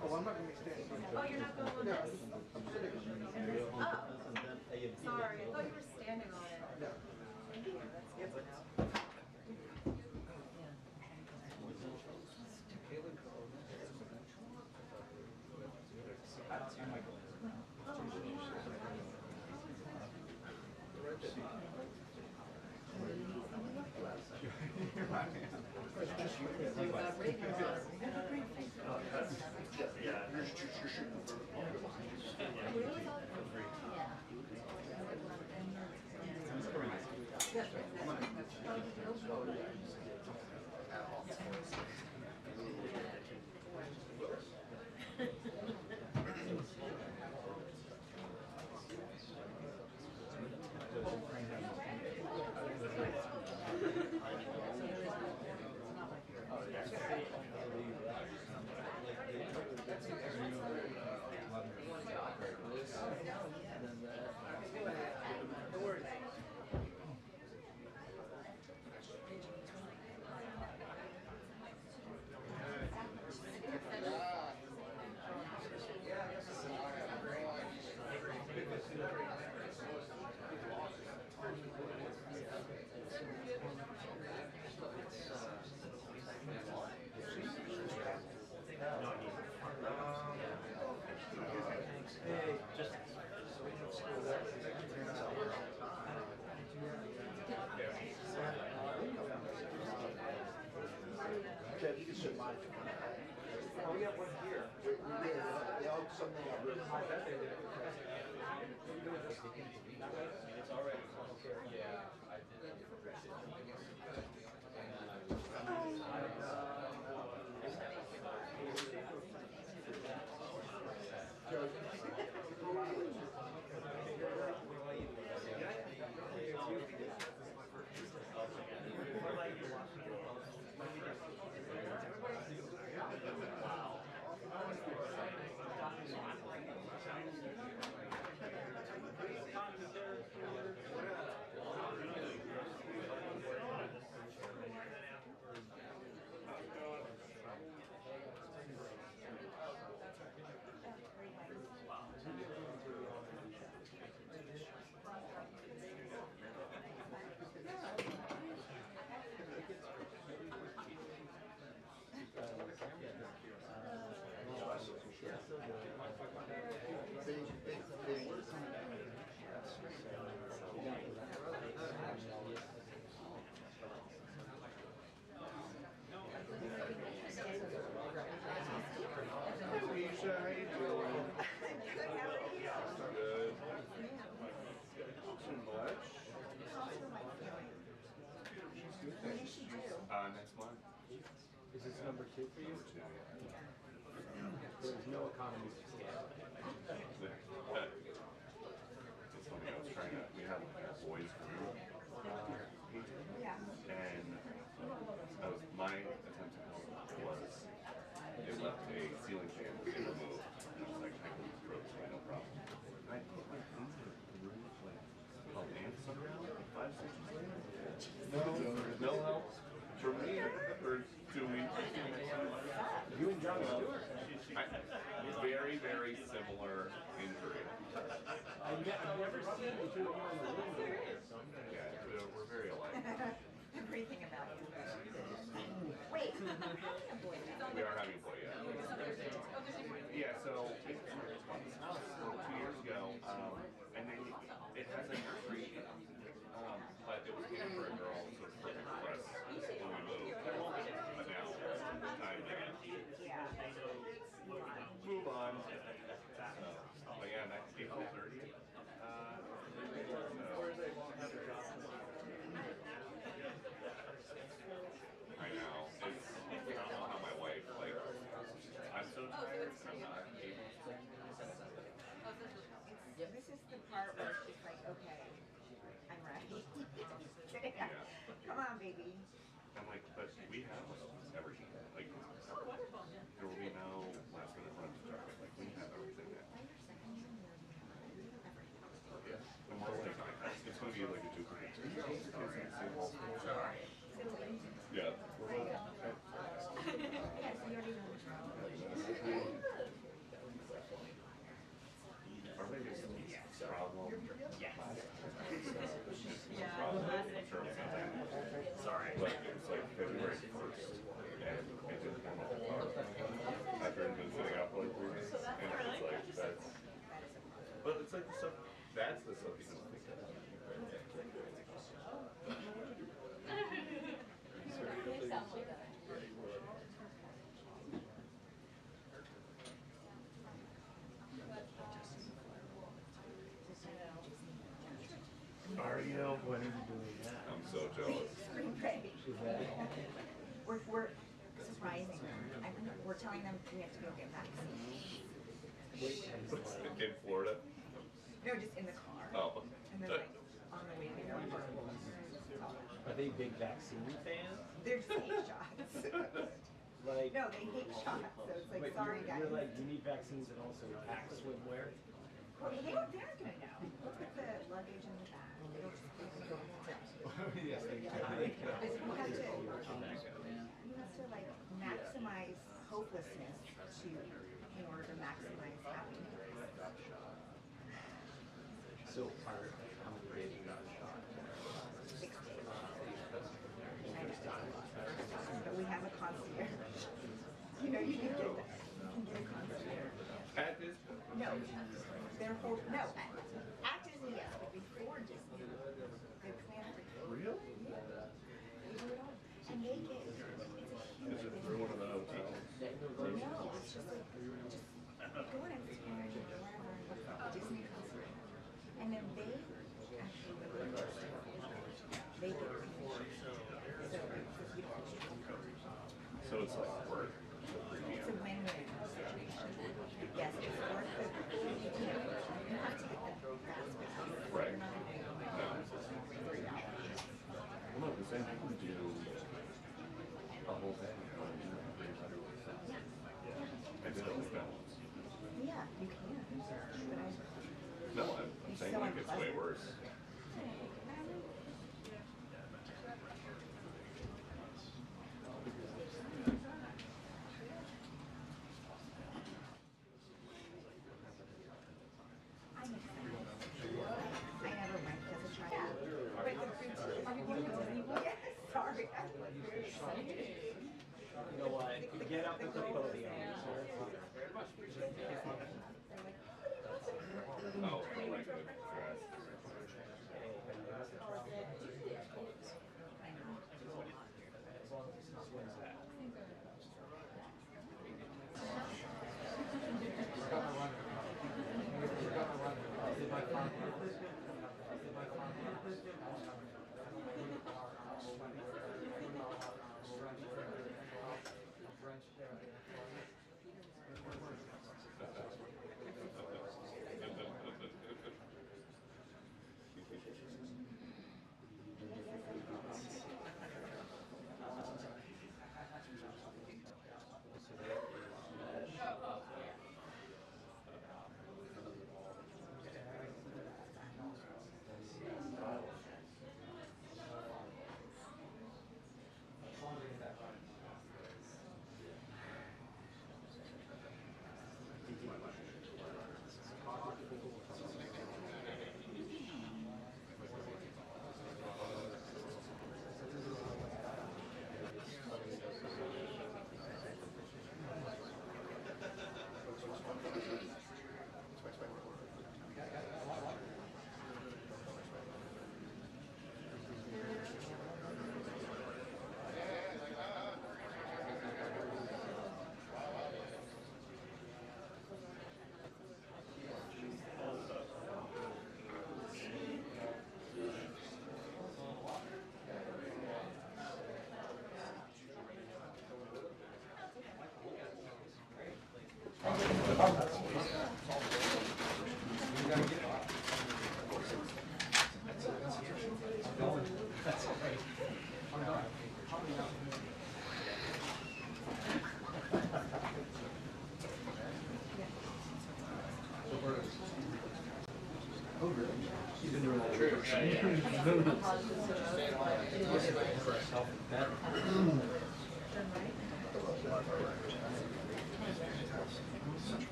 Oh, I'm not going to stand. Oh, you're not going on No, this? I'm sitting on it. Oh, sorry. I thought you were standing on it. No. Thank you. That's good to know. Oh, we have one here. We did. They all something I bet they did. It's already. Yeah, I did. Next month. Is this number 2 for you? Number 2, yeah. There's no economy to scale. It's funny, I was trying to, we have like a boys group and my attempt to help was, it left a ceiling fan to be removed. And I was like, I can throw this away, no problem. And I put my things in the room, like, called ants around, 5 6 later. No help for me for 2 weeks. You and John Stewart. Very, very similar injury. I've never seen the two of you in the room. Yeah, we're very alike. Everything about you. Wait, how many boys? We are having a boy, yeah. Yeah, so it bought this house 2 years ago, and then it has a nursery, but it was given for a girl, so it's perfect for us when we moved. But now, time to move on. But yeah, next April 30th. I know. It's, I don't know how my wife, like, I'm so tired. I'm not able to. This is the part where she's like, okay, I'm ready. Yeah. Come on, baby. I'm like, but we have everything. Like, there will be no last minute run to start with. Like, we have everything now. Yeah. And we're like, it's going to be like a 2 for 2. Yeah. Our biggest problem. Sorry. But it's like February 1st. And We're surprising them. We're telling them we have to go get vaccines. In Florida? No, just in the car. Oh. And then like on the way to the airport. Are they big vaccine fans? They're just hate shots. Like, No, they hate shots. So it's like, wait, sorry guys. you're like, you need vaccines and also pack swimwear? Well, they're gonna know. We'll put the luggage in the back. It'll just be Yes, they You have to like maximize hopelessness in order to maximize happiness. So, how many days you got shot? 6 days. But we have a concierge. You know, you can get that. You can get a concierge. At this? No, at Disney, yes, but before Disney, they plan everything. Real? Yeah. They do it all. And they get, it's a huge Is it through one of the hotels? No, it's just like, go on Instagram or wherever and look up Disney concert. And then they actually, they get commission. So you don't So it's like work. it's a win-win situation. Yes, it's worth it. You have to get the fast pass. Right. You're not gonna pay $3. Well, no, because then you can do a whole thing. I did it like that once. Yeah, you can. But No, I'm saying like it's way worse. I'm excited. I never went as a child. But the routine, are we going to Disney World? Yes, sorry. I'm like very excited. You know what? Get up with the podium. Oh, like the dress.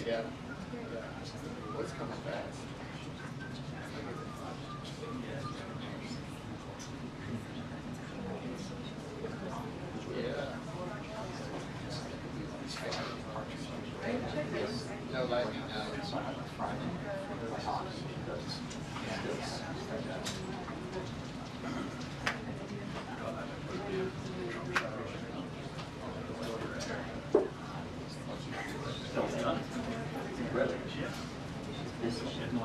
Yeah. What's coming fast? No lightning now. Still done.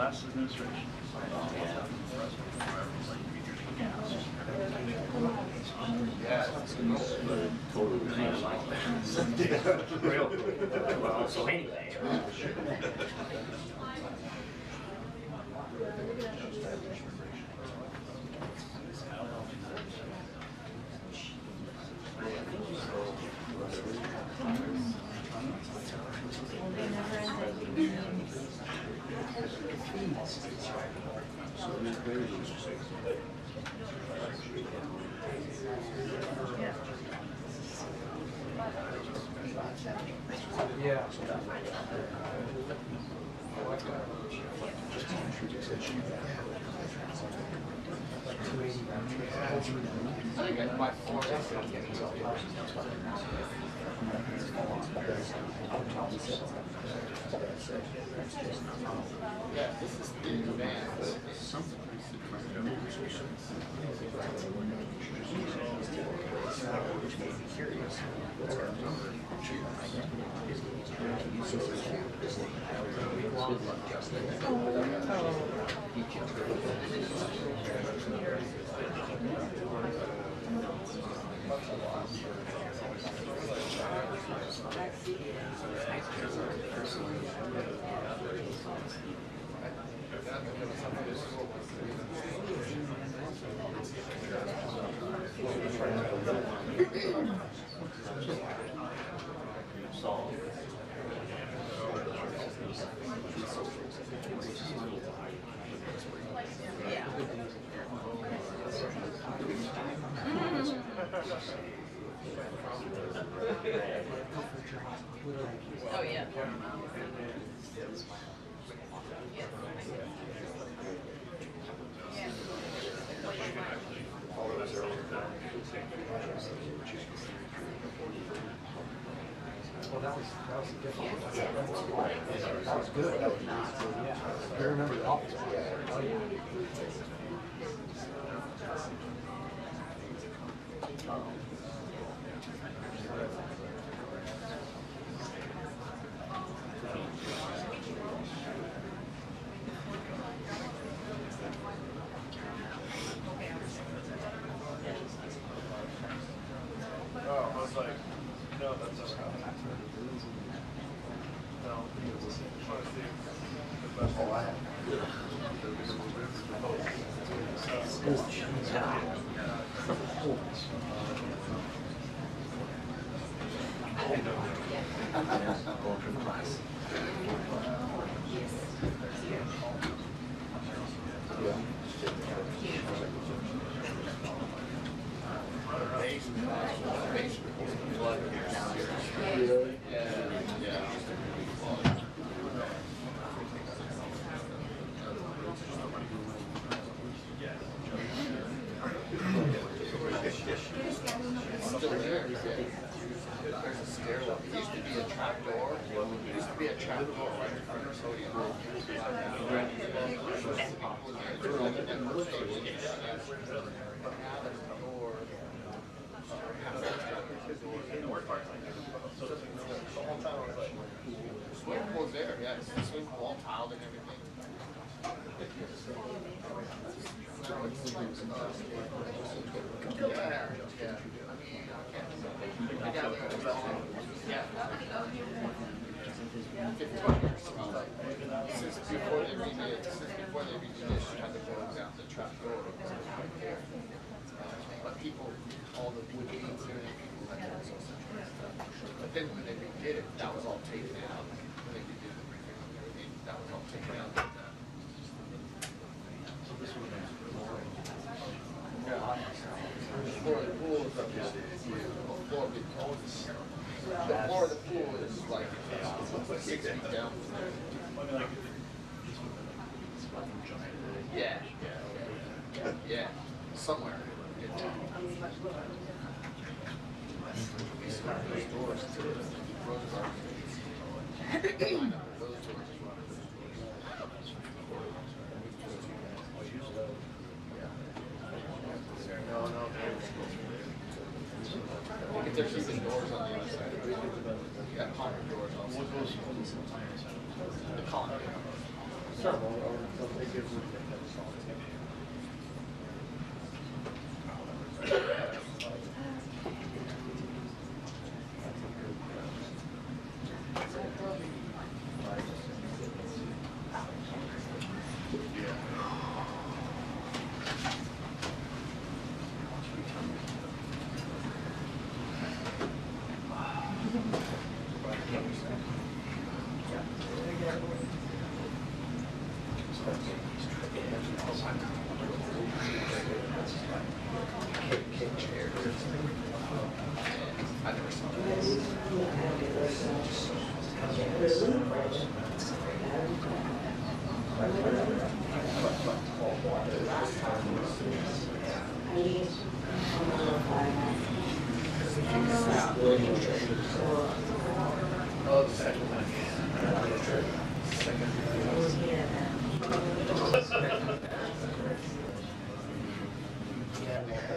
last administration. Well, so anyway. Yeah. I think my four. Yeah, this is the advance. Oh, yeah. Well, that was difficult. That was good. Yeah. I remember the office. Oh, yeah. Oh, I was like, no, that's just how it happened. No, I want to see the best. Oh, I have. Still there. There's a stairwell. It used to be a trap door. It used to be a trap door right in front of the podium. Swimming pool's there, yeah. It's the swimming pool, all tiled and everything. Yeah, yeah. Since before they redid it, she had to close down the trap door. But people, all the wood beams and everything, people had to also stuff. But then when they redid it, that was all taken out. When they redid the briefing and everything, that was all taken out. The floor of the pool is up there. The floor of the pool is like 6 feet down from there. Yeah, yeah, somewhere in town. We used to have those doors too. Rose Garden. Line up with those doors as well. If there's even doors on the other side, you got common doors also. The common.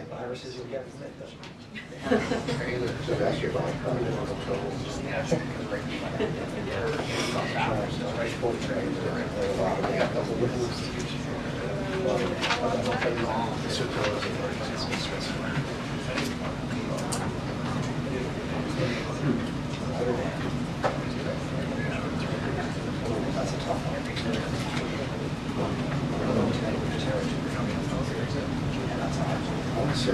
Viruses you'll get from it. So that's your life. That's a tough one. I would say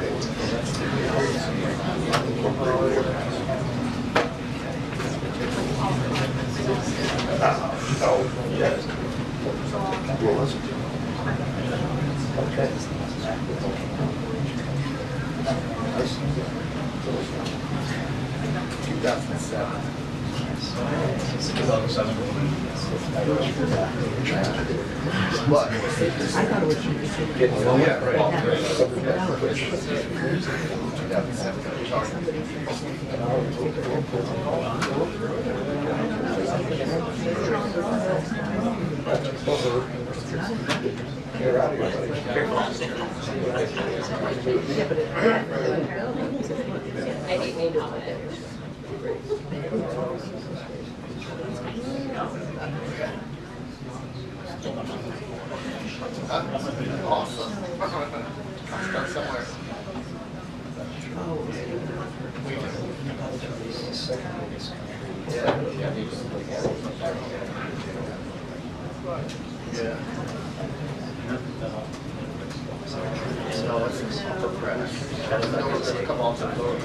Oh, yes. What was it? Okay. Nice. 2007. But I thought it was getting yeah, right. You're out of here, buddy. Awesome. Start somewhere. Yeah. So it's upper press. Come off the floor.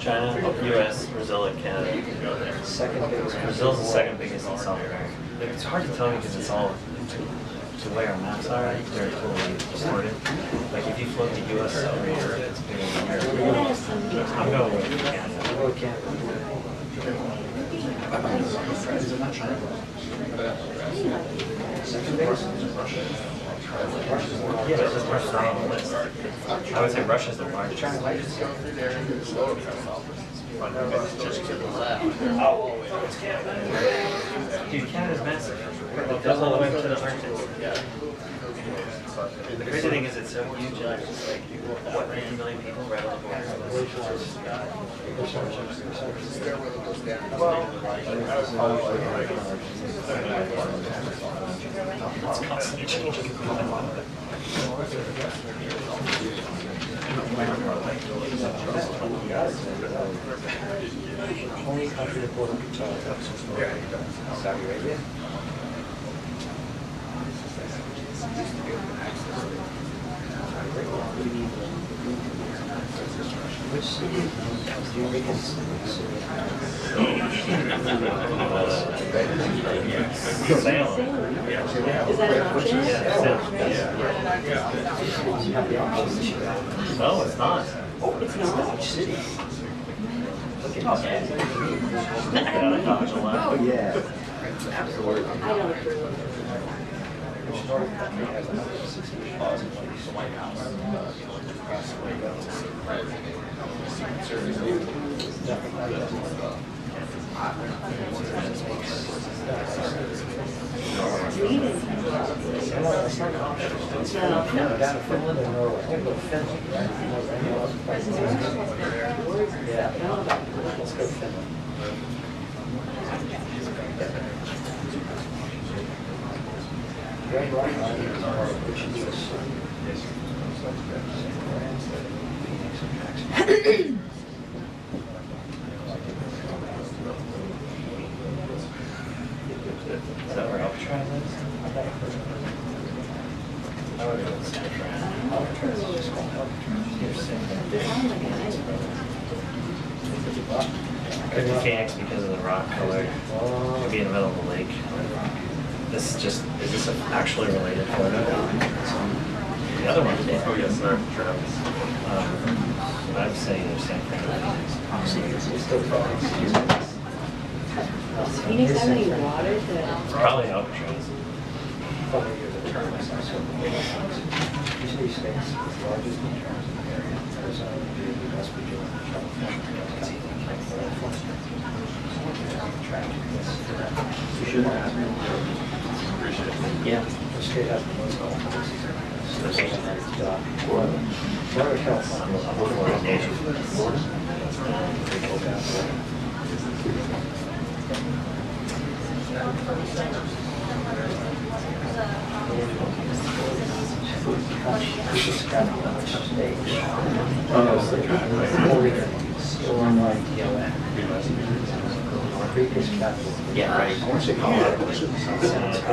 China, US, Brazil, and Canada. Second biggest. Brazil's the second biggest in South America. It's hard to tell because it's all to the way our maps are. They're totally distorted. Like if you float the US over Europe, it's bigger than Europe. I'm going with Canada. Second biggest. Yeah, but just Russia's not on the list. I would say Russia's the largest. Just to the left. Dude, Canada's massive. It goes all the way up to the Arctic. The crazy thing is it's so huge, it's like, what, 50 million people right on the border? It's constantly changing. Only country to border Saudi Arabia. Which city do you think is Salem. Is that an option? No, it's not. Oh, it's not? Which city? Oh, yeah. Absolutely. I don't approve of it. No, down in Finland or Norway. I think go to Finland, right? Yeah. Let's go to Finland. Red Rock Island is part of which is Is that where Alcatraz is? I would go to San Fran. Alcatraz is just called Could be Phoenix because of the rock color. Could be in the middle of the lake. This just, is this actually related photo? The other one? Oh, yes, sir. Travis. I'd say either San Fran or Phoenix have any water to? It's probably Alcatraz. These states, the largest in terms of area, Arizona, West Virginia, you should have. Appreciate it. Yeah. The state has the most golf courses. Florida, California. Florida. Yeah, right. I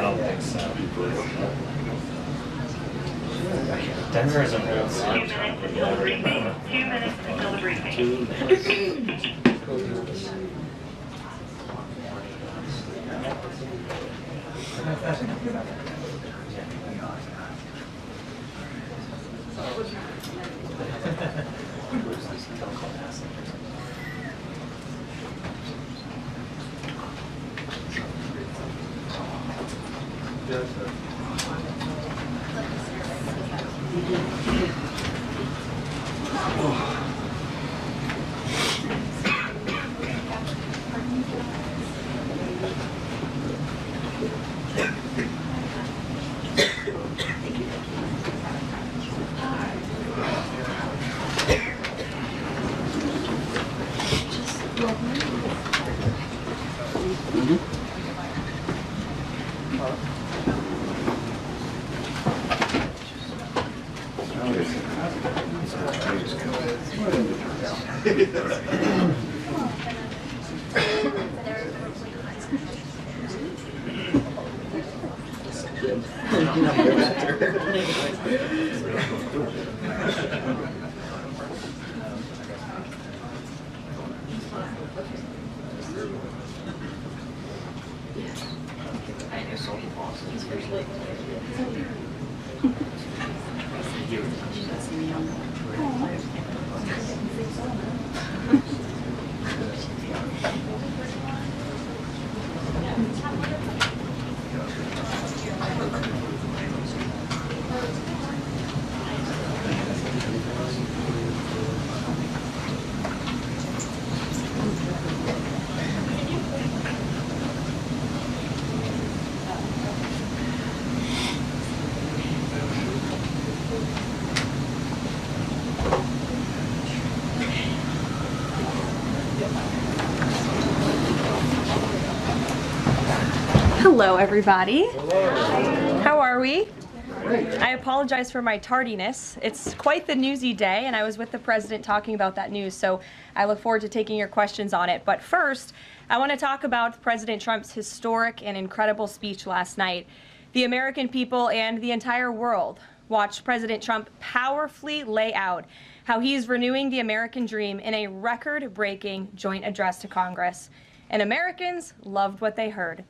don't think so. Denver is a real city. 2 minutes until the briefing. 2 minutes until the briefing. 2 minutes. Hello, everybody. How are we? I apologize for my tardiness. It's quite the newsy day, and I was with the president talking about that news, so I look forward to taking your questions on it. But first, I want to talk about President Trump's historic and incredible speech last night. The American people and the entire world watched President Trump powerfully lay out how he's renewing the American dream in a record-breaking joint address to Congress. And Americans loved what they heard.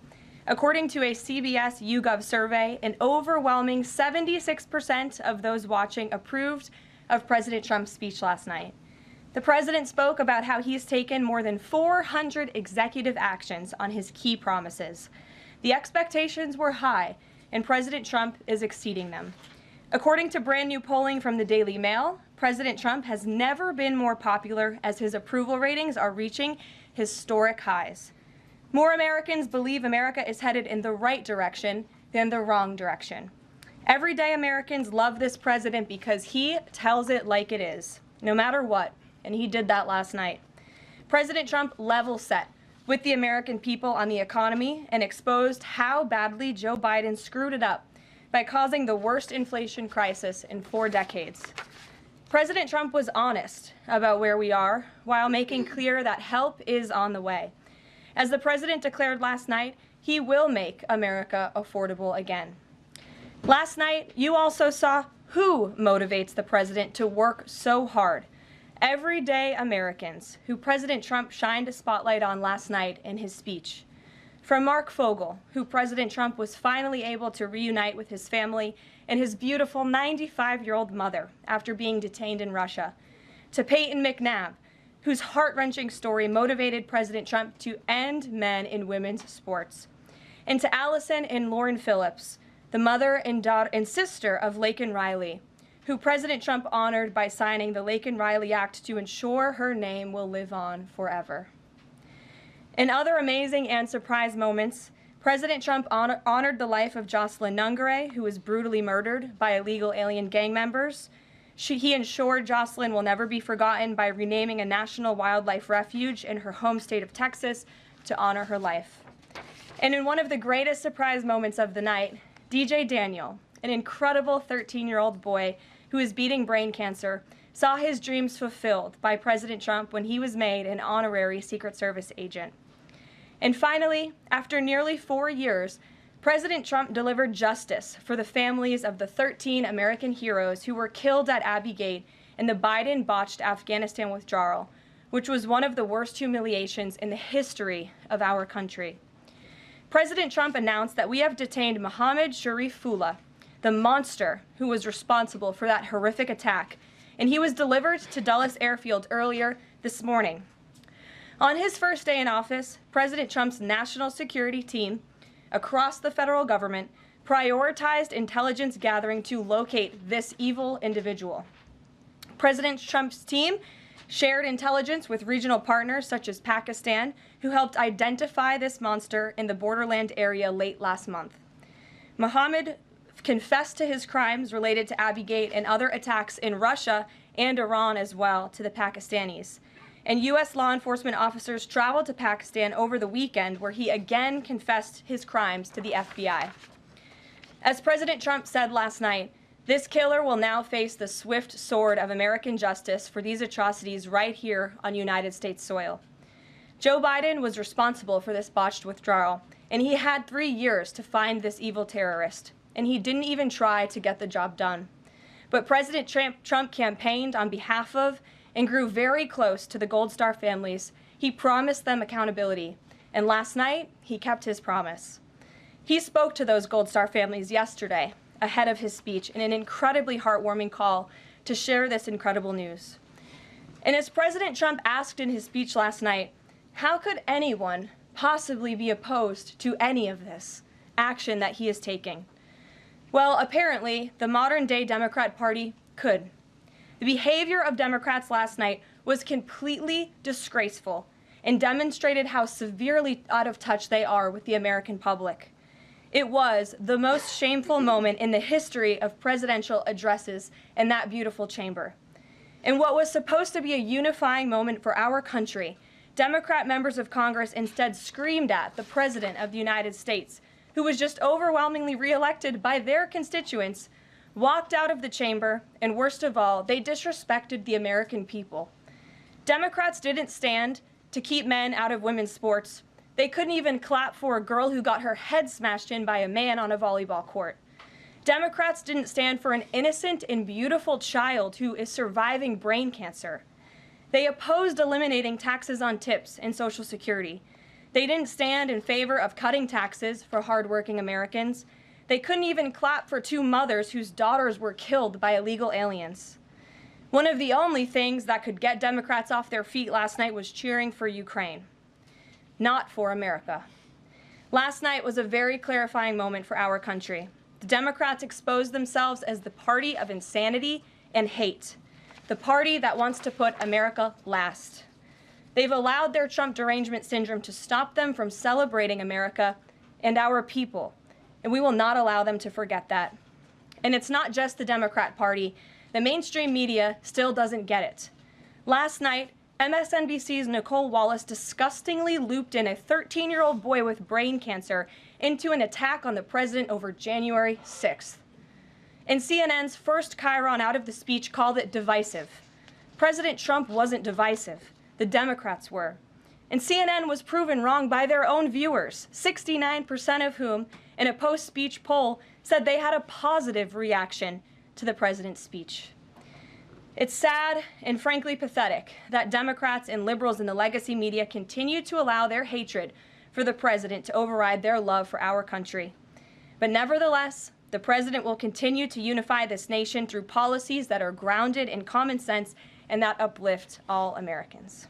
According to a CBS YouGov survey, an overwhelming 76% of those watching approved of President Trump's speech last night. The president spoke about how he's taken more than 400 executive actions on his key promises. The expectations were high, and President Trump is exceeding them. According to brand new polling from the Daily Mail, President Trump has never been more popular as his approval ratings are reaching historic highs. More Americans believe America is headed in the right direction than the wrong direction. Everyday Americans love this president because he tells it like it is, no matter what, and he did that last night. President Trump level set with the American people on the economy and exposed how badly Joe Biden screwed it up by causing the worst inflation crisis in 4 decades. President Trump was honest about where we are while making clear that help is on the way. As the president declared last night, he will make America affordable again. Last night, you also saw who motivates the president to work so hard. Everyday Americans who President Trump shined a spotlight on last night in his speech. From Mark Fogel, who President Trump was finally able to reunite with his family and his beautiful 95-year-old mother after being detained in Russia, to Peyton McNabb, whose heart-wrenching story motivated President Trump to end men in women's sports, and to Allison and Lauren Phillips, the mother and daughter and sister of Laken Riley, who President Trump honored by signing the Laken Riley Act to ensure her name will live on forever. In other amazing and surprise moments, President Trump honored the life of Jocelyn Nungare, who was brutally murdered by illegal alien gang members. He ensured Jocelyn will never be forgotten by renaming a national wildlife refuge in her home state of Texas to honor her life. And in one of the greatest surprise moments of the night, DJ Daniel, an incredible 13-year-old boy who is beating brain cancer, saw his dreams fulfilled by President Trump when he was made an honorary Secret Service agent. And finally, after nearly 4 years, President Trump delivered justice for the families of the 13 American heroes who were killed at Abbey Gate in the Biden-botched Afghanistan withdrawal, which was one of the worst humiliations in the history of our country. President Trump announced that we have detained Mohammed Sharifullah, the monster who was responsible for that horrific attack, and he was delivered to Dulles Airfield earlier this morning. On his first day in office, President Trump's national security team across the federal government prioritized intelligence gathering to locate this evil individual. President Trump's team shared intelligence with regional partners such as Pakistan, who helped identify this monster in the borderland area late last month. Mohammed confessed to his crimes related to Abbey Gate and other attacks in Russia and Iran as well to the Pakistanis. And U.S. law enforcement officers traveled to Pakistan over the weekend, where he again confessed his crimes to the FBI. As President Trump said last night, this killer will now face the swift sword of American justice for these atrocities right here on United States soil. Joe Biden was responsible for this botched withdrawal, and he had 3 years to find this evil terrorist, and he didn't even try to get the job done. But President Trump campaigned on behalf of and grew very close to the Gold Star families. He promised them accountability, and last night, he kept his promise. He spoke to those Gold Star families yesterday, ahead of his speech, in an incredibly heartwarming call to share this incredible news. And as President Trump asked in his speech last night, how could anyone possibly be opposed to any of this action that he is taking? Well, apparently, the modern-day Democrat Party could. The behavior of Democrats last night was completely disgraceful and demonstrated how severely out of touch they are with the American public. It was the most shameful moment in the history of presidential addresses in that beautiful chamber. In what was supposed to be a unifying moment for our country, Democrat members of Congress instead screamed at the President of the United States, who was just overwhelmingly reelected by their constituents, walked out of the chamber, and worst of all, they disrespected the American people. Democrats didn't stand to keep men out of women's sports. They couldn't even clap for a girl who got her head smashed in by a man on a volleyball court. Democrats didn't stand for an innocent and beautiful child who is surviving brain cancer. They opposed eliminating taxes on tips and Social Security. They didn't stand in favor of cutting taxes for hardworking Americans. They couldn't even clap for 2 mothers whose daughters were killed by illegal aliens. One of the only things that could get Democrats off their feet last night was cheering for Ukraine, not for America. Last night was a very clarifying moment for our country. The Democrats exposed themselves as the party of insanity and hate, the party that wants to put America last. They've allowed their Trump derangement syndrome to stop them from celebrating America and our people. And we will not allow them to forget that. And it's not just the Democrat Party. The mainstream media still doesn't get it. Last night, MSNBC's Nicole Wallace disgustingly looped in a 13-year-old boy with brain cancer into an attack on the president over January 6th. And CNN's first chyron out of the speech called it divisive. President Trump wasn't divisive. The Democrats were. And CNN was proven wrong by their own viewers, 69% of whom, in a post-speech poll, said they had a positive reaction to the president's speech. It's sad and frankly pathetic that Democrats and liberals in the legacy media continue to allow their hatred for the president to override their love for our country. But nevertheless, the president will continue to unify this nation through policies that are grounded in common sense and that uplift all Americans.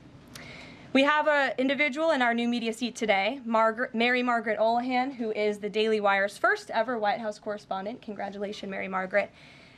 We have an individual in our new media seat today, Mary Margaret Olohan, who is the Daily Wire's first ever White House correspondent. Congratulations, Mary Margaret.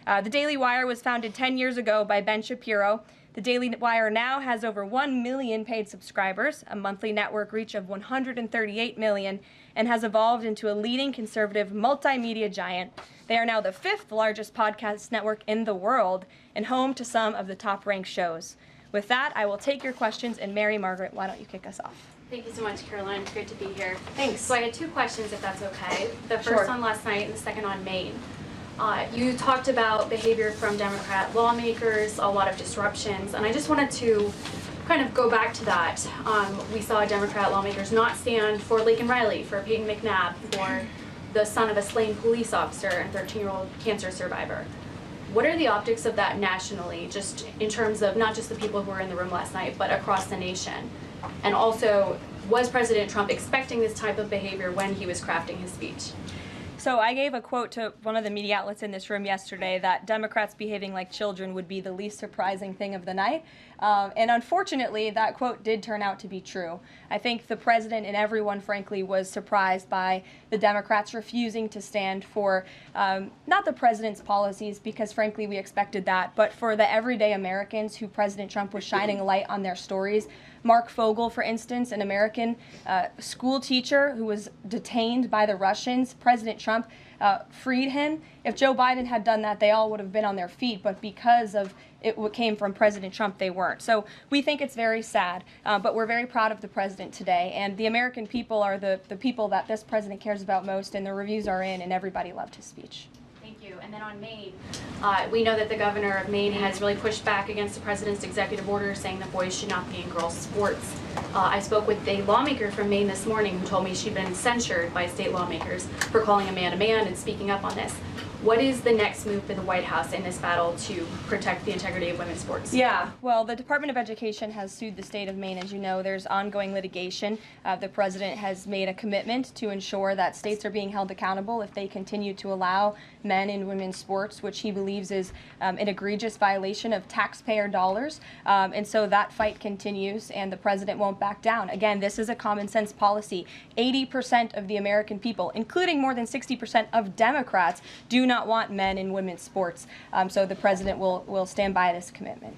The Daily Wire was founded 10 years ago by Ben Shapiro. The Daily Wire now has over 1 million paid subscribers, a monthly network reach of 138 million, and has evolved into a leading conservative multimedia giant. They are now the 5th largest podcast network in the world and home to some of the top-ranked shows. With that, I will take your questions, and Mary Margaret, why don't you kick us off? Thank you so much, Karoline. It's great to be here. Thanks. So I had 2 questions, if that's okay. The Sure. first on last night and the second on Maine. You talked about behavior from Democrat lawmakers, a lot of disruptions, and I just wanted to kind of go back to that. We saw Democrat lawmakers not stand for Laken Riley, for Peyton McNabb, for the son of a slain police officer and 13-year-old cancer survivor. What are the optics of that nationally, just in terms of not just the people who were in the room last night, but across the nation? And also, was President Trump expecting this type of behavior when he was crafting his speech? So I gave a quote to one of the media outlets in this room yesterday that Democrats behaving like children would be the least surprising thing of the night. And unfortunately, that quote did turn out to be true. I think the president and everyone, frankly, was surprised by the Democrats refusing to stand for not the president's policies, because frankly we expected that, but for the everyday Americans who President Trump was shining a light on their stories. Mark Fogel, for instance, an American school teacher who was detained by the Russians. President Trump freed him. If Joe Biden had done that, they all would have been on their feet, but because of it came from President Trump, they weren't. So we think it's very sad, but we're very proud of the president today, and the American people are the people that this president cares about most, and the reviews are in, and everybody loved his speech. Thank you. And then on Maine, we know that the governor of Maine has really pushed back against the president's executive order saying that boys should not be in girls' sports. I spoke with a lawmaker from Maine this morning who told me she'd been censured by state lawmakers for calling a man and speaking up on this. What is the next move for the White House in this battle to protect the integrity of women's sports? Yeah, well, the Department of Education has sued the state of Maine. As you know, there's ongoing litigation. The president has made a commitment to ensure that states are being held accountable if they continue to allow men in women's sports, which he believes is an egregious violation of taxpayer dollars. And so that fight continues, and the president won't back down. Again, this is a common sense policy. 80% of the American people, including more than 60% of Democrats, do not want men in women's sports. So the president will stand by this commitment.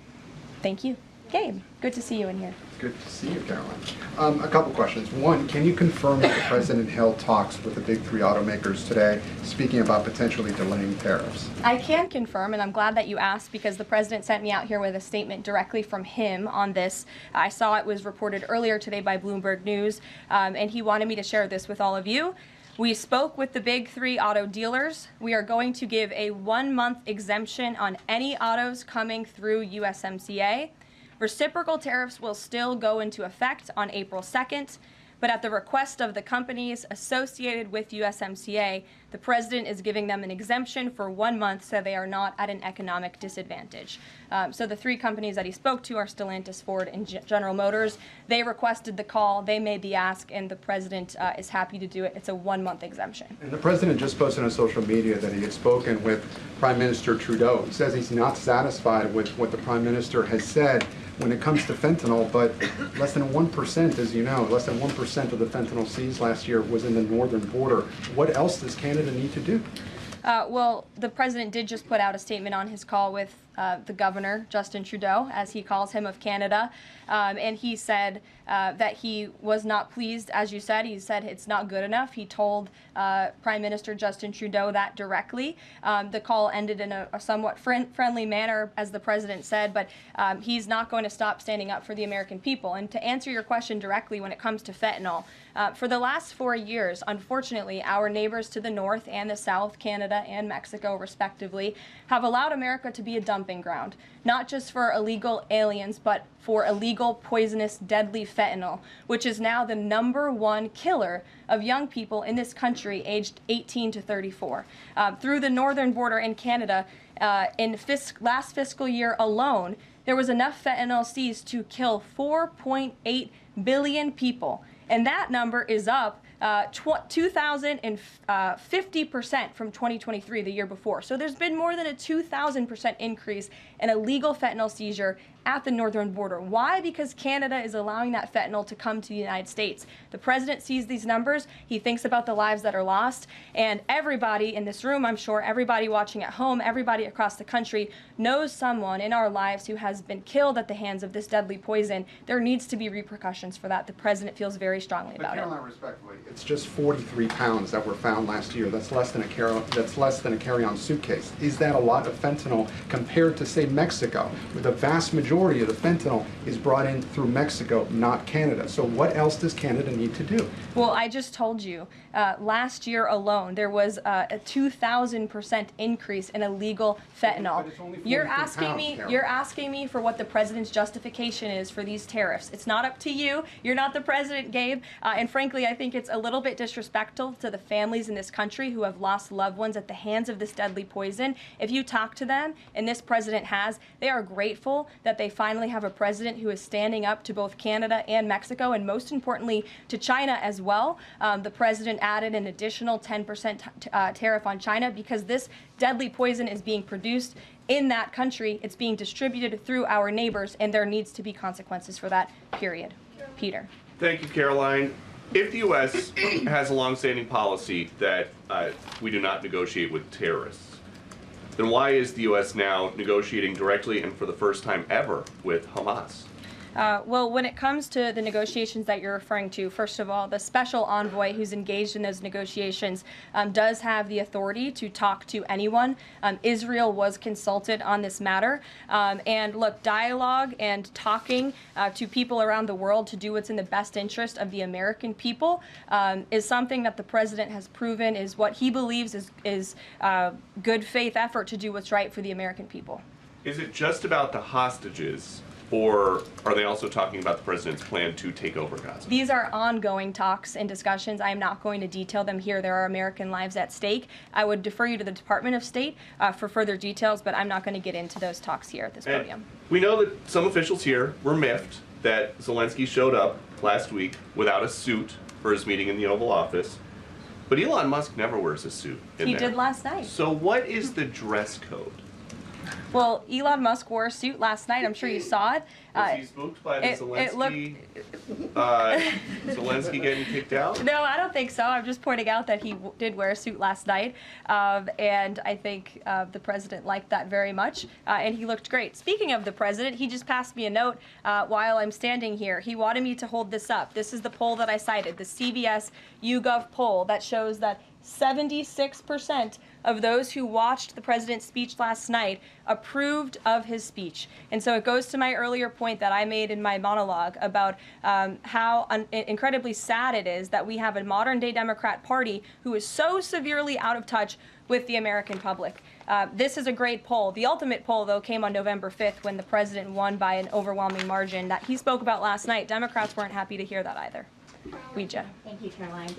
Thank you. Gabe, good to see you in here. Good to see you, Caroline. A couple questions. One, can you confirm that the president held talks with the big 3 automakers today, speaking about potentially delaying tariffs? I can confirm, and I'm glad that you asked, because the president sent me out here with a statement directly from him on this. I saw it was reported earlier today by Bloomberg News, and he wanted me to share this with all of you. We spoke with the big 3 auto dealers. We are going to give a 1-month exemption on any autos coming through USMCA. Reciprocal tariffs will still go into effect on April 2nd, but at the request of the companies associated with USMCA, the president is giving them an exemption for 1 month so they are not at an economic disadvantage. So the 3 companies that he spoke to are Stellantis, Ford, and General Motors. They requested the call, they made the ask, and the president is happy to do it. It's a 1-month exemption. And the president just posted on social media that he had spoken with Prime Minister Trudeau. He says he's not satisfied with what the Prime Minister has said when it comes to fentanyl, but less than 1%, as you know, less than 1% of the fentanyl seized last year was in the northern border. What else does Canada need to do? Well, the president did just put out a statement on his call with the governor, Justin Trudeau, as he calls him, of Canada, and he said that he was not pleased, as you said. He said it's not good enough. He told Prime Minister Justin Trudeau that directly. The call ended in a somewhat friendly manner, as the president said, but he's not going to stop standing up for the American people. And to answer your question directly, when it comes to fentanyl, for the last 4 years, unfortunately, our neighbors to the north and the south, Canada and Mexico respectively, have allowed America to be a dumping ground, not just for illegal aliens, but for illegal, poisonous, deadly fentanyl, which is now the #1 killer of young people in this country aged 18 to 34. Through the northern border in Canada, in last fiscal year alone, there was enough fentanyl seized to kill 4.8 billion people. And that number is up 2,050% from 2023, the year before. So there's been more than a 2,000% increase in illegal fentanyl seizure at the northern border. Why? Because Canada is allowing that fentanyl to come to the United States. The president sees these numbers, he thinks about the lives that are lost, and everybody in this room, I'm sure, everybody watching at home, everybody across the country knows someone in our lives who has been killed at the hands of this deadly poison. There needs to be repercussions for that. The president feels very strongly about it. Caroline, respectfully, it's just 43 pounds that were found last year. That's less than a carry-on suitcase. Is that a lot of fentanyl compared to, say, Mexico, where the vast majority of the fentanyl is brought in through Mexico, not Canada? So what else does Canada need to do? Well, I just told you, last year alone, there was a 2,000% increase in illegal fentanyl. You're asking me for what the president's justification is for these tariffs. It's not up to you. You're not the president, Gabe. And frankly, I think it's a little bit disrespectful to the families in this country who have lost loved ones at the hands of this deadly poison. If you talk to them, and this president has, they are grateful that they finally have a president who is standing up to both Canada and Mexico, and most importantly, to China as well. The president added an additional 10% tariff on China because this deadly poison is being produced in that country. It's being distributed through our neighbors, and there needs to be consequences for that, period. Peter. Thank you, Caroline. If the U.S. has a longstanding policy that we do not negotiate with terrorists, then why is the U.S. now negotiating directly and for the first time ever with Hamas? Well, when it comes to the negotiations that you're referring to, first of all, the special envoy who's engaged in those negotiations does have the authority to talk to anyone. Israel was consulted on this matter. And look, dialogue and talking to people around the world to do what's in the best interest of the American people is something that the president has proven is what he believes is good faith effort to do what's right for the American people. Is it just about the hostages? Or are they also talking about the president's plan to take over Gaza? These are ongoing talks and discussions. I am not going to detail them here. There are American lives at stake. I would defer you to the Department of State for further details, but I'm not going to get into those talks here at this podium. We know that some officials here were miffed that Zelensky showed up last week without a suit for his meeting in the Oval Office. But Elon Musk never wears a suit in He there. did last night. So what is the dress code? Well, Elon Musk wore a suit last night. I'm sure you saw it. Was he spooked by the Zelensky getting kicked out? No, I don't think so. I'm just pointing out that he did wear a suit last night, and I think the president liked that very much, and he looked great. Speaking of the president, he just passed me a note while I'm standing here. He wanted me to hold this up. This is the poll that I cited, the CBS YouGov poll that shows that 76% of those who watched the president's speech last night approved of his speech. And so it goes to my earlier point that I made in my monologue about how incredibly sad it is that we have a modern-day Democrat Party who is so severely out of touch with the American public. This is a great poll. The ultimate poll, though, came on November 5th when the president won by an overwhelming margin that he spoke about last night. Democrats weren't happy to hear that either. Ouija. Thank you, Caroline.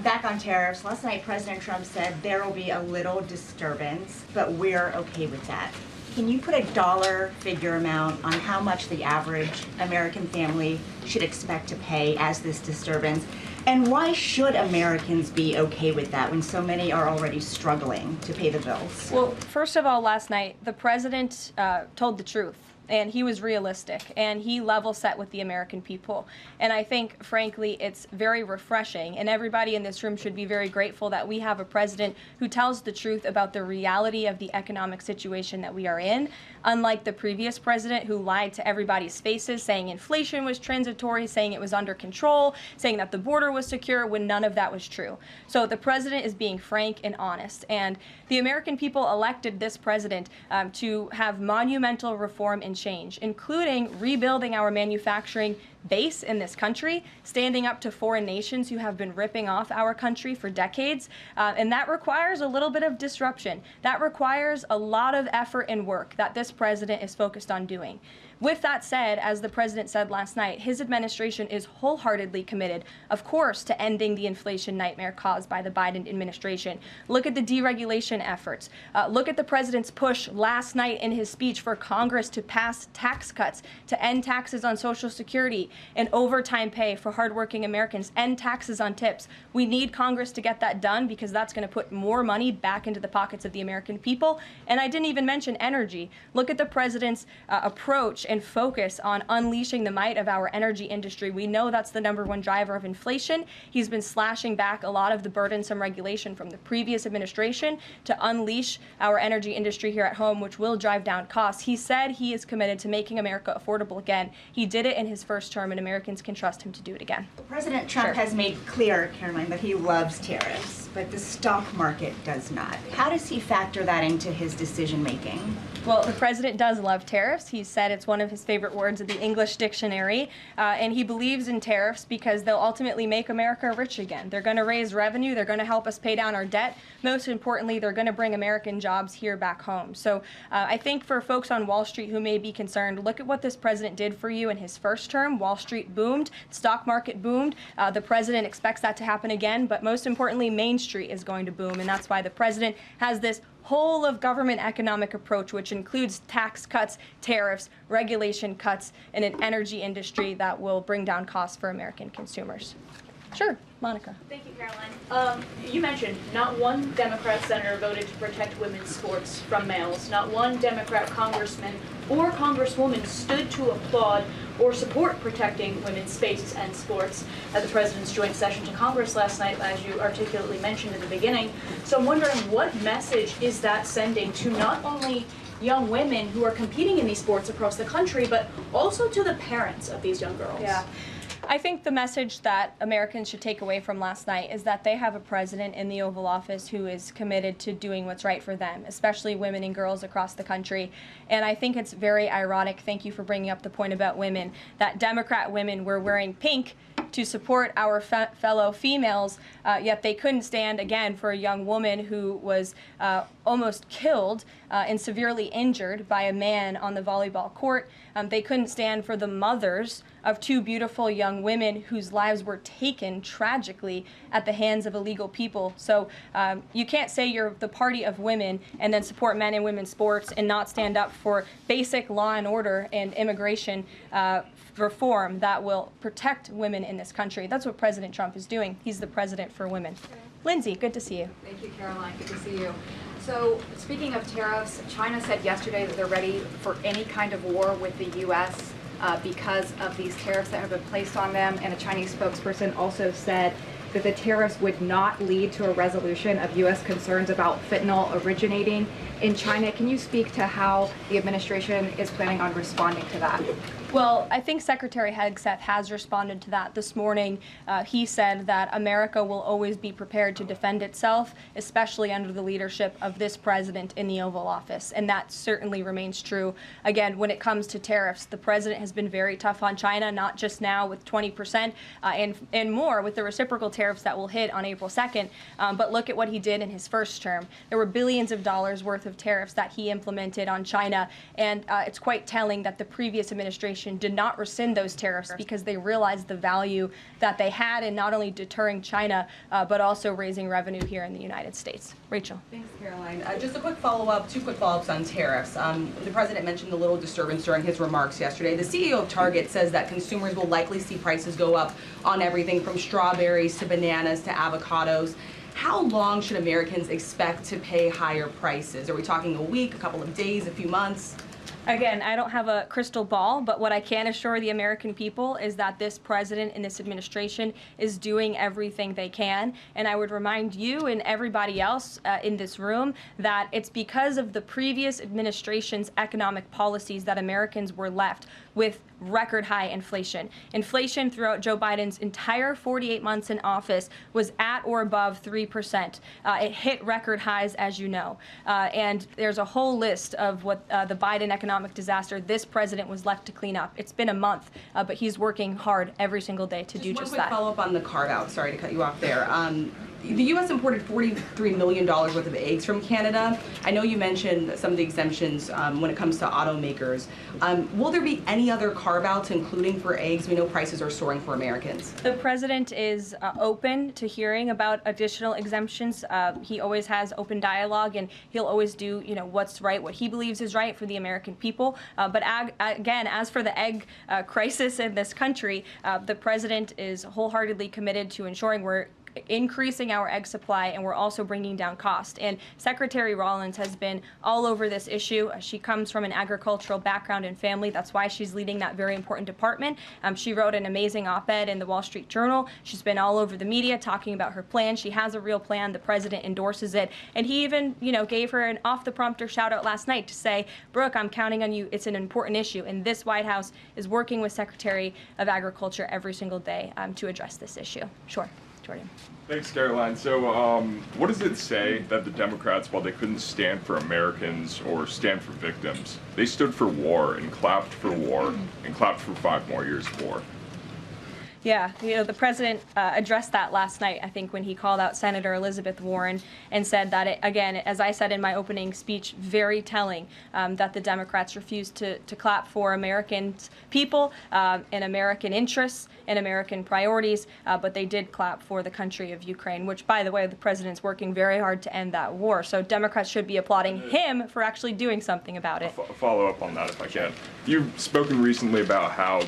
Back on tariffs, last night President Trump said there will be a little disturbance, but we're okay with that. Can you put a dollar figure amount on how much the average American family should expect to pay as this disturbance? And why should Americans be okay with that when so many are already struggling to pay the bills? Well, first of all, last night, the president told the truth. and he was realistic, and he level set with the American people. And I think, frankly, it's very refreshing, and everybody in this room should be very grateful that we have a president who tells the truth about the reality of the economic situation that we are in, unlike the previous president who lied to everybody's faces, saying inflation was transitory, saying it was under control, saying that the border was secure, when none of that was true. So the president is being frank and honest, and the American people elected this president to have monumental reform and change, including rebuilding our manufacturing base in this country, standing up to foreign nations who have been ripping off our country for decades, and that requires a little bit of disruption. That requires a lot of effort and work that this president is focused on doing. With that said, as the president said last night, his administration is wholeheartedly committed, of course, to ending the inflation nightmare caused by the Biden administration. Look at the deregulation efforts. Look at the president's push last night in his speech for Congress to pass tax cuts, to end taxes on Social Security and overtime pay for hardworking Americans, end taxes on tips. We need Congress to get that done because that's going to put more money back into the pockets of the American people. And I didn't even mention energy. Look at the president's approach and focus on unleashing the might of our energy industry. We know that's the #1 driver of inflation. He's been slashing back a lot of the burdensome regulation from the previous administration to unleash our energy industry here at home, which will drive down costs. He said he is committed to making America affordable again. He did it in his first term, and Americans can trust him to do it again. President Trump has made clear, Karoline, that he loves tariffs, but the stock market does not. How does he factor that into his decision making? Well, the president does love tariffs. He said it's one of his favorite words in the English dictionary, and he believes in tariffs because they'll ultimately make America rich again. They're going to raise revenue. They're going to help us pay down our debt. Most importantly, they're going to bring American jobs here back home. So I think for folks on Wall Street who may be concerned, look at what this president did for you in his first term. Wall Street boomed. Stock market boomed. The president expects that to happen again, but most importantly, Main Street is going to boom, and that's why the president has this whole of government economic approach, which includes tax cuts, tariffs, regulation cuts, and an energy industry that will bring down costs for American consumers. Sure, Monica. Thank you, Karoline. You mentioned not one Democrat senator voted to protect women's sports from males. Not one Democrat congressman or congresswoman stood to applaud or support protecting women's spaces and sports at the president's joint session to Congress last night, as you articulately mentioned in the beginning. So I'm wondering, what message is that sending to not only young women who are competing in these sports across the country, but also to the parents of these young girls? Yeah. I think the message that Americans should take away from last night is that they have a president in the Oval Office who is committed to doing what's right for them, especially women and girls across the country. And I think it's very ironic, thank you for bringing up the point about women, that Democrat women were wearing pink to support our fellow females, yet they couldn't stand, again, for a young woman who was almost killed and severely injured by a man on the volleyball court. They couldn't stand for the mothers of two beautiful young women whose lives were taken tragically at the hands of illegal people. So you can't say you're the party of women and then support men and women's sports and not stand up for basic law and order and immigration reform that will protect women in this country. That's what President Trump is doing. He's the president for women. Lindsay, good to see you. Thank you, Karoline. Good to see you. So, speaking of tariffs, China said yesterday that they're ready for any kind of war with the U.S. Because of these tariffs that have been placed on them. And a Chinese spokesperson also said that the tariffs would not lead to a resolution of U.S. concerns about fentanyl originating in China. Can you speak to how the administration is planning on responding to that? Well, I think Secretary Hegseth has responded to that this morning. He said that America will always be prepared to defend itself, especially under the leadership of this president in the Oval Office, and that certainly remains true. Again, when it comes to tariffs, the president has been very tough on China, not just now with 20% and more with the reciprocal tariffs that will hit on April 2nd, but look at what he did in his first term. There were billions of dollars worth of tariffs that he implemented on China, and it's quite telling that the previous administration did not rescind those tariffs because they realized the value that they had in not only deterring China, but also raising revenue here in the United States. Rachel. Thanks, Caroline. Just a quick follow-up, two quick follow-ups on tariffs. The president mentioned a little disturbance during his remarks yesterday. The CEO of Target says that consumers will likely see prices go up on everything from strawberries to bananas to avocados. How long should Americans expect to pay higher prices? Are we talking a week, a couple of days, a few months? Again, I don't have a crystal ball, but what I can assure the American people is that this president and this administration is doing everything they can. And I would remind you and everybody else in this room that it's because of the previous administration's economic policies that Americans were left with record high inflation. Inflation throughout Joe Biden's entire 48 months in office was at or above 3%. It hit record highs, as you know. And there's a whole list of what the Biden economic disaster this president was left to clean up. It's been a month, but he's working hard every single day to do just that. One quick follow-up on the carve-out. Sorry to cut you off there. The U.S. imported $43 million worth of eggs from Canada. I know you mentioned some of the exemptions when it comes to automakers. Will there be any other carve-outs, including for eggs? We know prices are soaring for Americans. The president is open to hearing about additional exemptions. He always has open dialogue, and he'll always do, what's right, what he believes is right for the American people. But again, as for the egg crisis in this country, the president is wholeheartedly committed to ensuring we're increasing our egg supply, and we're also bringing down cost. And Secretary Rollins has been all over this issue. She comes from an agricultural background and family. That's why she's leading that very important department. She wrote an amazing op-ed in the Wall Street Journal. She's been all over the media talking about her plan. She has a real plan. The president endorses it. And he even, gave her an off-the-prompter shout-out last night to say, Brooke, I'm counting on you. It's an important issue. And this White House is working with Secretary of Agriculture every single day to address this issue. Sure. Jordan. Thanks, Karoline. So, what does it say that the Democrats, while they couldn't stand for Americans or stand for victims, they stood for war and clapped for war and clapped for 5 more years of war? Yeah, the president addressed that last night, I think, when he called out Senator Elizabeth Warren and said that, again, as I said in my opening speech, very telling that the Democrats refused to clap for American people and American interests and American priorities, but they did clap for the country of Ukraine, which, by the way, the president's working very hard to end that war. So Democrats should be applauding him for actually doing something about it. Follow up on that if I can. You've spoken recently about how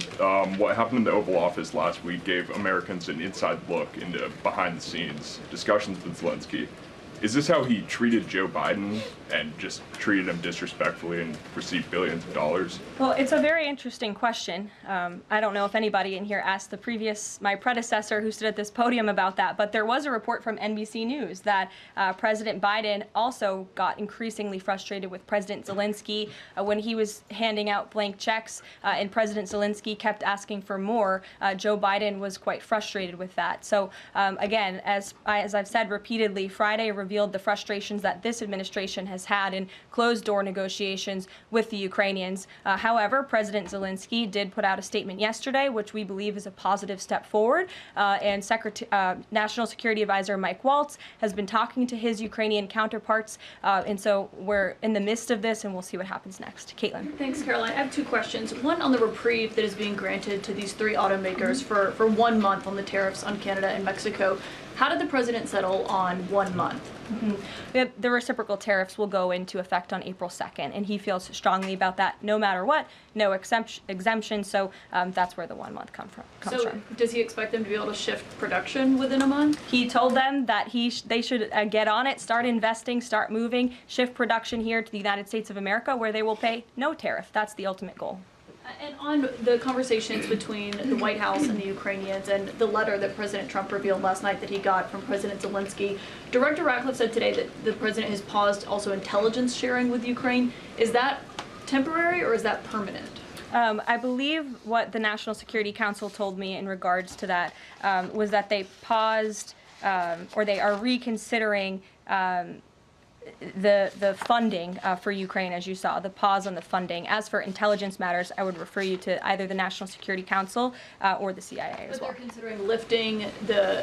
what happened in the Oval Office last week gave Americans an inside look into behind-the-scenes discussions with Zelensky. Is this how he treated Joe Biden and just treated him disrespectfully and received billions of dollars? Well, it's a very interesting question. I don't know if anybody in here asked my predecessor who stood at this podium about that, but there was a report from NBC News that President Biden also got increasingly frustrated with President Zelensky when he was handing out blank checks and President Zelensky kept asking for more. Joe Biden was quite frustrated with that. So again, as I've said repeatedly, Friday revealed the frustrations that this administration has had in closed-door negotiations with the Ukrainians. However, President Zelensky did put out a statement yesterday, which we believe is a positive step forward, and National Security Advisor Mike Waltz has been talking to his Ukrainian counterparts, and so we're in the midst of this, and we'll see what happens next. Caitlin. Thanks, Caroline. I have 2 questions. One on the reprieve that is being granted to these 3 automakers for 1 month on the tariffs on Canada and Mexico. How did the president settle on 1 month? The reciprocal tariffs will go into effect on April 2nd, and he feels strongly about that no matter what, no exemption, so that's where the 1 month comes from. Does he expect them to be able to shift production within a month? He told them that they should get on it, start investing, start moving, shift production here to the United States of America, where they will pay no tariff. That's the ultimate goal. And on the conversations between the White House and the Ukrainians and the letter that President Trump revealed last night that he got from President Zelensky, Director Ratcliffe said today that the president has paused also intelligence sharing with Ukraine. Is that temporary or is that permanent? I believe what the National Security Council told me in regards to that was that they paused or they are reconsidering the funding for Ukraine, as you saw, the pause on the funding. As for intelligence matters, I would refer you to either the National Security Council or the CIA as well. But they're considering lifting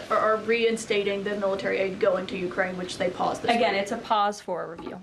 or reinstating the military aid going to Ukraine, which they paused this Again, week. it's a pause for a review.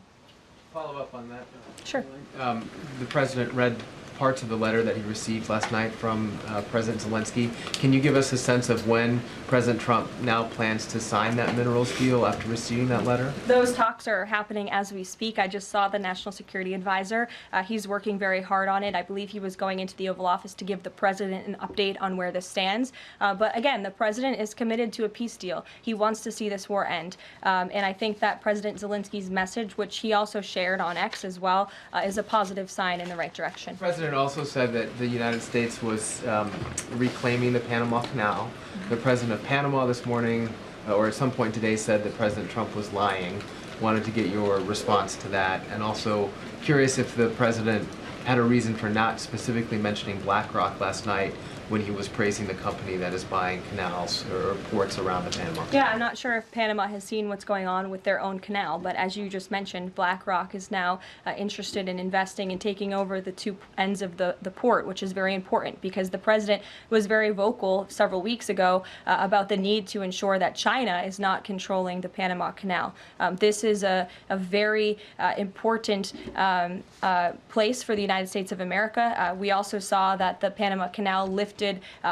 Follow up on that. Sure. The president read parts of the letter that he received last night from President Zelensky. Can you give us a sense of when President Trump now plans to sign that minerals deal after receiving that letter? Those talks are happening as we speak. I just saw the National Security Advisor. He's working very hard on it. I believe he was going into the Oval Office to give the president an update on where this stands. But again, the president is committed to a peace deal. He wants to see this war end. And I think that President Zelensky's message, which he also shared on X as well, is a positive sign in the right direction. The president also said that the United States was reclaiming the Panama Canal. The president of Panama this morning, or at some point today, said that President Trump was lying. Wanted to get your response to that, and also curious if the president had a reason for not specifically mentioning BlackRock last night when he was praising the company that is buying canals or ports around the Panama Canal. Yeah, I'm not sure if Panama has seen what's going on with their own canal, but as you just mentioned, BlackRock is now interested in investing and taking over the two ends of the port, which is very important because the president was very vocal several weeks ago about the need to ensure that China is not controlling the Panama Canal. This is a very important place for the United States of America. We also saw that the Panama Canal lifted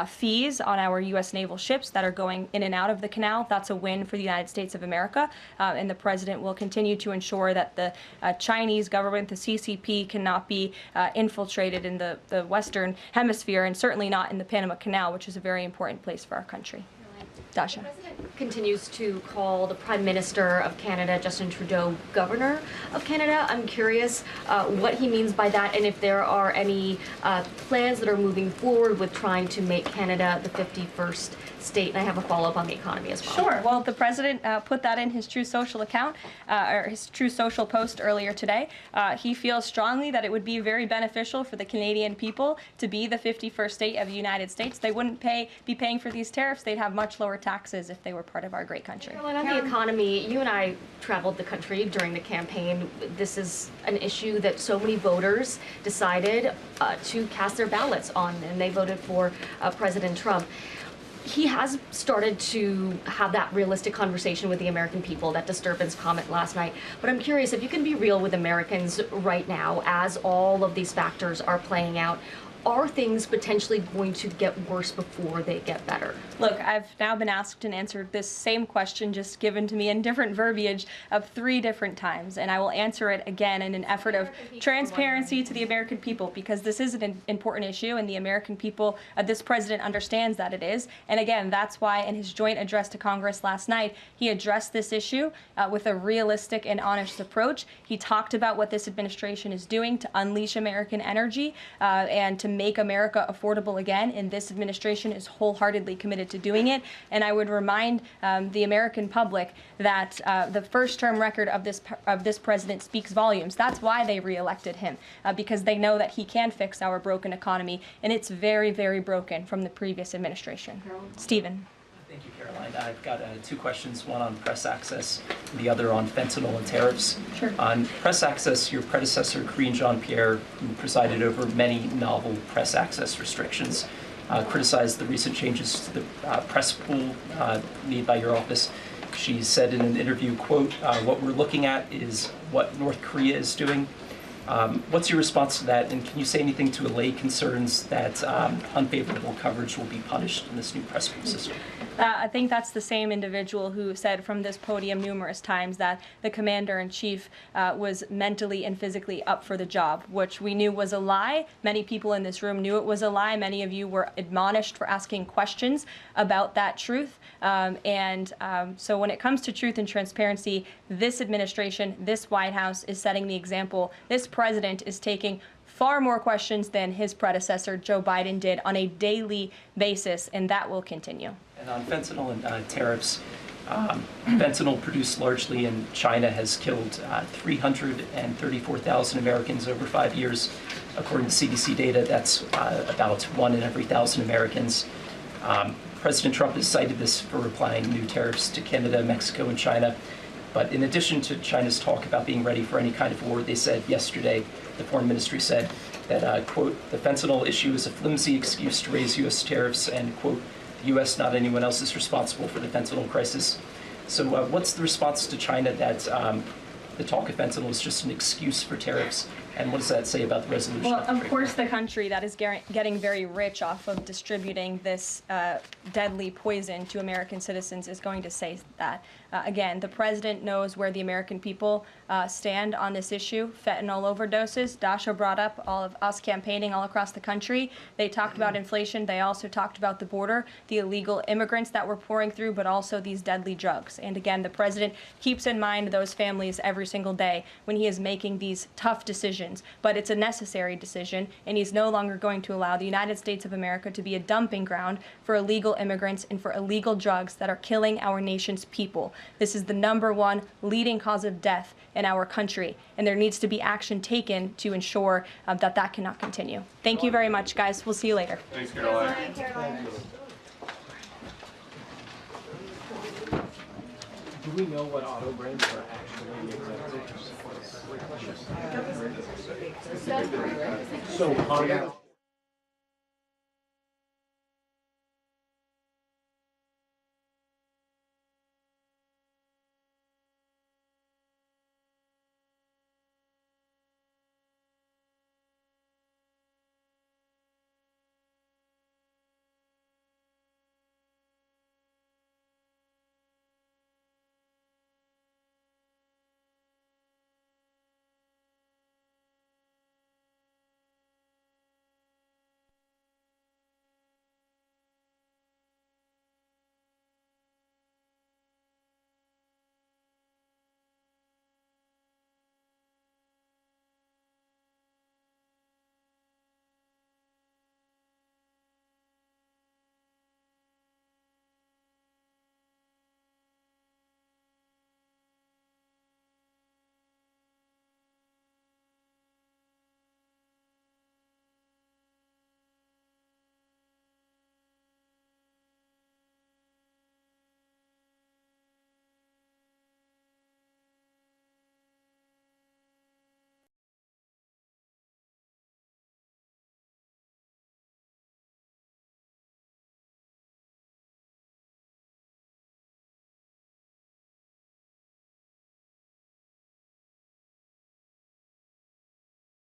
fees on our U.S. naval ships that are going in and out of the canal. That's a win for the United States of America, and the president will continue to ensure that the Chinese government, the CCP, cannot be infiltrated in the Western Hemisphere, and certainly not in the Panama Canal, which is a very important place for our country. Dasha. The president continues to call the Prime Minister of Canada, Justin Trudeau, Governor of Canada. I'm curious what he means by that, and if there are any plans that are moving forward with trying to make Canada the 51st state. And I have a follow-up on the economy as well. Sure. Well, the president put that in his True Social account, or his True Social post earlier today. He feels strongly that it would be very beneficial for the Canadian people to be the 51st state of the United States. They wouldn't be paying for these tariffs. They'd have much lower taxes if they were part of our great country. Caroline, on the economy, you and I traveled the country during the campaign. This is an issue that so many voters decided to cast their ballots on, and they voted for President Trump. He has started to have that realistic conversation with the American people, that disturbance comment last night. But I'm curious if you can be real with Americans right now as all of these factors are playing out. Are things potentially going to get worse before they get better? Look, I've now been asked and answered this same question just given to me in different verbiage of 3 different times, and I will answer it again in an effort of transparency to the American people, because this is an important issue and the American people, this president understands that it is. And again, that's why in his joint address to Congress last night, he addressed this issue with a realistic and honest approach. He talked about what this administration is doing to unleash American energy and to make America affordable again, and this administration is wholeheartedly committed to doing it. And I would remind the American public that the first-term record of this president speaks volumes. That's why they reelected him, because they know that he can fix our broken economy, and it's very, very broken from the previous administration. Stephen. Thank you, Caroline. I've got 2 questions, one on press access, the other on fentanyl and tariffs. Sure. On press access, your predecessor, Karine Jean-Pierre, who presided over many novel press access restrictions, criticized the recent changes to the press pool made by your office. She said in an interview, quote, what we're looking at is what North Korea is doing. What's your response to that, and can you say anything to allay concerns that unfavorable coverage will be punished in this new press pool system? I think that's the same individual who said from this podium numerous times that the commander-in-chief was mentally and physically up for the job, which we knew was a lie. Many people in this room knew it was a lie. Many of you were admonished for asking questions about that truth. So when it comes to truth and transparency, this administration, this White House is setting the example. This president is taking far more questions than his predecessor, Joe Biden, did on a daily basis, and that will continue. And on fentanyl and tariffs, fentanyl produced largely in China has killed 334,000 Americans over 5 years. According to CDC data, that's about 1 in every 1,000 Americans. President Trump has cited this for applying new tariffs to Canada, Mexico, and China. But in addition to China's talk about being ready for any kind of war, they said yesterday, the foreign ministry said that, quote, the fentanyl issue is a flimsy excuse to raise U.S. tariffs, and, quote, the U.S., not anyone else, is responsible for the fentanyl crisis. So what's the response to China that the talk of fentanyl is just an excuse for tariffs, And what does that say about the resolution? Well, of course, the country that is getting very rich off of distributing this deadly poison to American citizens is going to say that. Again, the president knows where the American people stand on this issue. Fentanyl overdoses. Dasha brought up all of us campaigning all across the country. They talked about inflation. They also talked about the border, the illegal immigrants that we're pouring through, but also these deadly drugs. And again, the president keeps in mind those families every single day when he is making these tough decisions. But it's a necessary decision, and he's no longer going to allow the United States of America to be a dumping ground for illegal immigrants and for illegal drugs that are killing our nation's people. This is the #1 leading cause of death in our country, and there needs to be action taken to ensure that that cannot continue. Thank you very much, guys. We'll see you later. Thanks, Caroline. Do we know what auto brands are actually exempted? So Honda.